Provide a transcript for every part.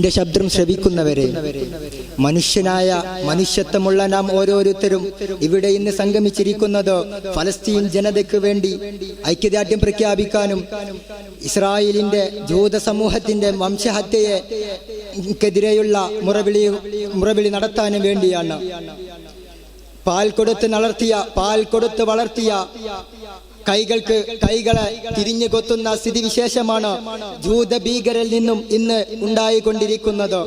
എൻ്റെ ശബ്ദം ശ്രവിക്കുന്നവരെ, മനുഷ്യനായ മനുഷ്യത്വമുള്ള നാം ഓരോരുത്തരും ഇവിടെ ഇന്ന് സംഗമിച്ചിരിക്കുന്നത് ഫലസ്തീൻ ജനതയ്ക്ക് വേണ്ടി ഐക്യദാർഢ്യം പ്രഖ്യാപിക്കാനും ഇസ്രായേലിന്റെ ജൂത സമൂഹത്തിന്റെ വംശഹത്യയെതിരെയുള്ള മുറവിളി നടത്താനും വേണ്ടിയാണ്. പാൽ കൊടുത്ത് വളർത്തിയ കൈകളെ തിരിഞ്ഞു കൊത്തുന്ന സ്ഥിതിവിശേഷമാണ് ജൂത ഭീകരരിൽ നിന്നും ഇന്ന് ഉണ്ടായിക്കൊണ്ടിരിക്കുന്നത്.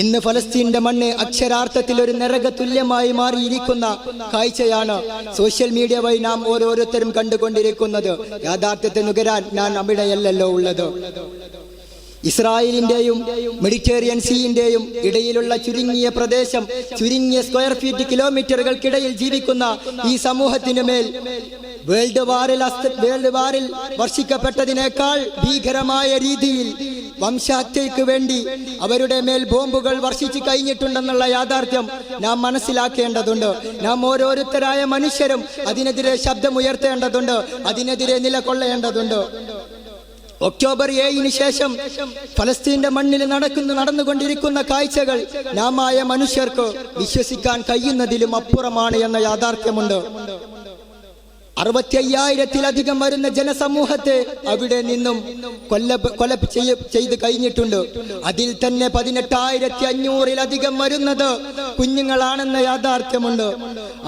ഇന്ന് ഫലസ്തീന്റെ മണ്ണ് അക്ഷരാർത്ഥത്തിൽ ഒരു നരക തുല്യമായി മാറിയിരിക്കുന്ന കാഴ്ചയാണ് സോഷ്യൽ മീഡിയ വഴി നാം ഓരോരുത്തരും കണ്ടുകൊണ്ടിരിക്കുന്നത്. യാഥാർത്ഥ്യത്തെ നുകരാൻ ഞാൻ അവിടെയല്ലല്ലോ ഉള്ളത്. ഇസ്രായേലിന്റെയും മെഡിറ്ററേനിയൻ സീന്റെയും ഇടയിലുള്ള ചുരുങ്ങിയ പ്രദേശം, ചുരുങ്ങിയ സ്ക്വയർ ഫീറ്റ് കിലോമീറ്ററുകൾക്കിടയിൽ ജീവിക്കുന്ന ഈ സമൂഹത്തിനു മേൽ വേൾഡ് വാറിൽ വർഷിക്കപ്പെട്ടതിനേക്കാൾ ഭീകരമായ രീതിയിൽ വംശഹത്യയ്ക്ക് വേണ്ടി അവരുടെ മേൽ ബോംബുകൾ വർഷിച്ചു കഴിഞ്ഞിട്ടുണ്ടെന്നുള്ള യാഥാർത്ഥ്യം നാം മനസ്സിലാക്കേണ്ടതുണ്ട്. നാം ഓരോരുത്തരായ മനുഷ്യരും അതിനെതിരെ ശബ്ദമുയർത്തേണ്ടതുണ്ട്, അതിനെതിരെ നിലകൊള്ളേണ്ടതുണ്ട്. ഒക്ടോബർ 7 ശേഷം ഫലസ്തീന്റെ മണ്ണിൽ നടന്നുകൊണ്ടിരിക്കുന്ന കാഴ്ചകൾ നാം ആയ മനുഷ്യർക്ക് വിശ്വസിക്കാൻ കഴിയുന്നതിലും അപ്പുറമാണ് എന്ന യാഥാർത്ഥ്യമുണ്ട്. 65,000-ത്തിലധികം വരുന്ന ജനസമൂഹത്തെ അവിടെ നിന്നും കൊല ചെയ്ത് കഴിഞ്ഞിട്ടുണ്ട്. അതിൽ തന്നെ 18,500-ലധികം വരുന്നത് കുഞ്ഞുങ്ങളാണെന്ന യാഥാർത്ഥ്യമുണ്ട്.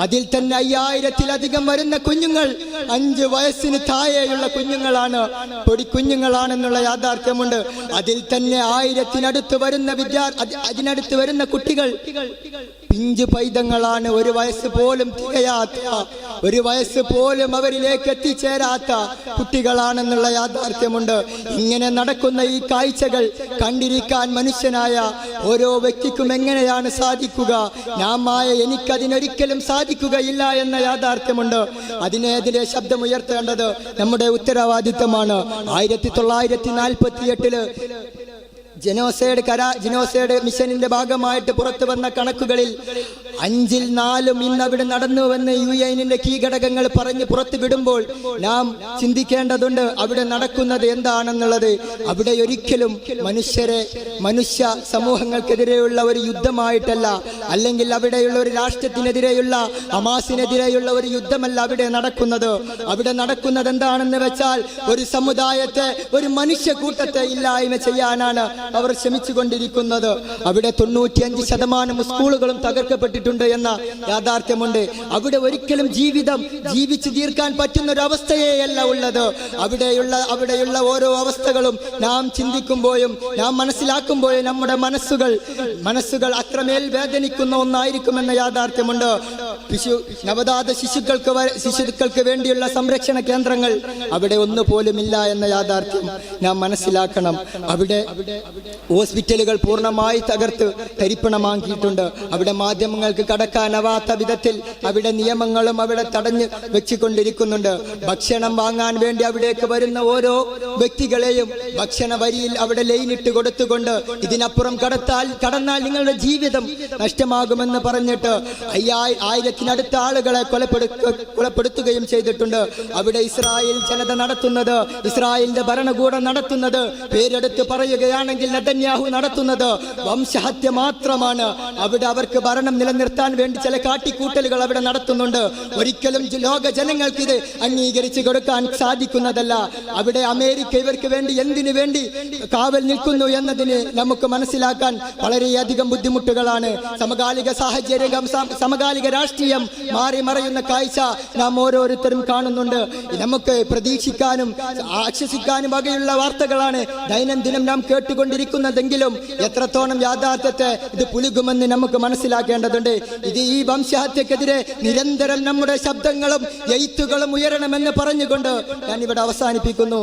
അതിൽ തന്നെ 5,000-ത്തിലധികം വരുന്ന കുഞ്ഞുങ്ങൾ 5 വയസ്സിന് താഴെയുള്ള കുഞ്ഞുങ്ങളാണ്, പൊടിക്കുഞ്ഞുങ്ങളാണെന്നുള്ള യാഥാർത്ഥ്യമുണ്ട്. അതിൽ തന്നെ 1000-ത്തിനടുത്ത് വരുന്ന കുട്ടികൾ പിഞ്ചു പൈതങ്ങളാണ്. 1 വയസ്സ് പോലും തികയാത്ത, 1 വയസ്സ് പോലും അവരിലേക്ക് എത്തിച്ചേരാത്ത കുട്ടികളാണെന്നുള്ള യാഥാർത്ഥ്യമുണ്ട്. ഇങ്ങനെ നടക്കുന്ന ഈ കാഴ്ചകൾ കണ്ടിരിക്കാൻ മനുഷ്യനായ ഓരോ വ്യക്തിക്കും എങ്ങനെയാണ് സാധിക്കുക? നാമായ എനിക്കതിനൊരിക്കലും സാധിക്കുകയില്ല എന്ന യാഥാർത്ഥ്യമുണ്ട്. അതിനെതിരെ ശബ്ദമുയർത്തേണ്ടത് നമ്മുടെ ഉത്തരവാദിത്തമാണ്. 1948 ജനോസൈഡ് മിഷനിന്റെ ഭാഗമായിട്ട് പുറത്തു വന്ന കണക്കുകളിൽ 4 ഇന്ന് അവിടെ നടന്നുവെന്ന് UN-ന്റെ കീഘടകങ്ങൾ പറഞ്ഞ് പുറത്തു വിടുമ്പോൾ നാം ചിന്തിക്കേണ്ടതുണ്ട് അവിടെ നടക്കുന്നത് എന്താണെന്നുള്ളത്. അവിടെ ഒരിക്കലും മനുഷ്യ സമൂഹങ്ങൾക്കെതിരെയുള്ള ഒരു യുദ്ധമായിട്ടല്ല, അല്ലെങ്കിൽ അവിടെയുള്ള ഒരു രാഷ്ട്രത്തിനെതിരെയുള്ള ഹമാസിനെതിരെയുള്ള ഒരു യുദ്ധമല്ല അവിടെ നടക്കുന്നത്. അവിടെ നടക്കുന്നത് എന്താണെന്ന് വെച്ചാൽ ഒരു സമുദായത്തെ, ഒരു മനുഷ്യ കൂട്ടത്തെ ഇല്ലായ്മ ചെയ്യാനാണ് അവർ ശ്രമിച്ചുകൊണ്ടിരിക്കുന്നത്. അവിടെ 95% സ്കൂളുകളും തകർക്കപ്പെട്ടിട്ടുണ്ട് എന്ന യാഥാർത്ഥ്യമുണ്ട്. അവിടെ ഒരിക്കലും ജീവിച്ചു തീർക്കാൻ പറ്റുന്ന ഒരു അവസ്ഥയെയല്ല ഉള്ളത്. അവിടെയുള്ള ഓരോ അവസ്ഥകളും നാം ചിന്തിക്കുമ്പോഴും നാം മനസ്സിലാക്കുമ്പോഴും നമ്മുടെ മനസ്സുകൾ അത്രമേൽ വേദനിക്കുന്ന ഒന്നായിരിക്കുമെന്ന യാഥാർത്ഥ്യമുണ്ട്. നവജാത ശിശുക്കൾക്ക് വേണ്ടിയുള്ള സംരക്ഷണ കേന്ദ്രങ്ങൾ അവിടെ ഒന്നുപോലും ഇല്ല എന്ന യാഥാർത്ഥ്യം നാം മനസ്സിലാക്കണം. അവിടെ ഹോസ്പിറ്റലുകൾ പൂർണ്ണമായി തകർത്ത് തരിപ്പണമാക്കിയിട്ടുണ്ട്. അവിടെ മാധ്യമങ്ങൾക്ക് കടക്കാനാവാത്ത വിധത്തിൽ അവിടെ നിയമങ്ങളും അവിടെ തടഞ്ഞു വെച്ചുകൊണ്ടിരിക്കുന്നുണ്ട്. ഭക്ഷണം വാങ്ങാൻ വേണ്ടി അവിടേക്ക് വരുന്ന ഓരോ വ്യക്തികളെയും ഭക്ഷണ വരിയിൽ അവിടെ ലൈനിട്ട് കൊടുത്തുകൊണ്ട് ഇതിനപ്പുറം കടന്നാൽ നിങ്ങളുടെ ജീവിതം നഷ്ടമാകുമെന്ന് പറഞ്ഞിട്ട് 5,000-ത്തിനടുത്ത ആളുകളെ കൊലപ്പെടുത്തുകയും ചെയ്തിട്ടുണ്ട്. അവിടെ ഇസ്രായേൽ ജനത നടത്തുന്നത്, ഇസ്രായേലിന്റെ ഭരണകൂടം നടത്തുന്നത്, പേരെടുത്ത് പറയുകയാണെങ്കിൽ നെതന്യാഹു നടത്തുന്നത് വംശഹത്യ മാത്രമാണ്. അവിടെ അവർക്ക് ഭരണം നിലനിർത്താൻ വേണ്ടി ചില കാട്ടിക്കൂട്ടലുകൾ അവിടെ നടത്തുന്നുണ്ട്. ഒരിക്കലും ലോക ജനങ്ങൾക്ക് ഇത് അംഗീകരിച്ചു കൊടുക്കാൻ സാധിക്കുന്നതല്ല. അവിടെ അമേരിക്ക ഇവർക്ക് വേണ്ടി എന്തിനു വേണ്ടി കാവൽ നിൽക്കുന്നു എന്നതിന് നമുക്ക് മനസ്സിലാക്കാൻ വളരെയധികം ബുദ്ധിമുട്ടുകളാണ്. സമകാലിക സാഹചര്യം, സമകാലിക രാഷ്ട്രീയം മാറി മറയുന്ന കാഴ്ച നാം ഓരോരുത്തരും കാണുന്നുണ്ട്. നമുക്ക് പ്രതീക്ഷിക്കാനും ആശ്വസിക്കാനും വകയുള്ള വാർത്തകളാണ് ദൈനംദിനം നാം കേട്ടുകൊണ്ടിരിക്കുന്നതെങ്കിലും എത്രത്തോളം യാഥാർത്ഥ്യത്തെ ഇത് പുലുകുമെന്ന് നമുക്ക് മനസ്സിലാക്കേണ്ടതുണ്ട്. ഈ വംശഹത്യക്കെതിരെ നിരന്തരം നമ്മുടെ ശബ്ദങ്ങളും എഴുത്തുകളും ഉയരണമെന്ന് പറഞ്ഞുകൊണ്ട് ഞാൻ ഇവിടെ അവസാനിപ്പിക്കുന്നു.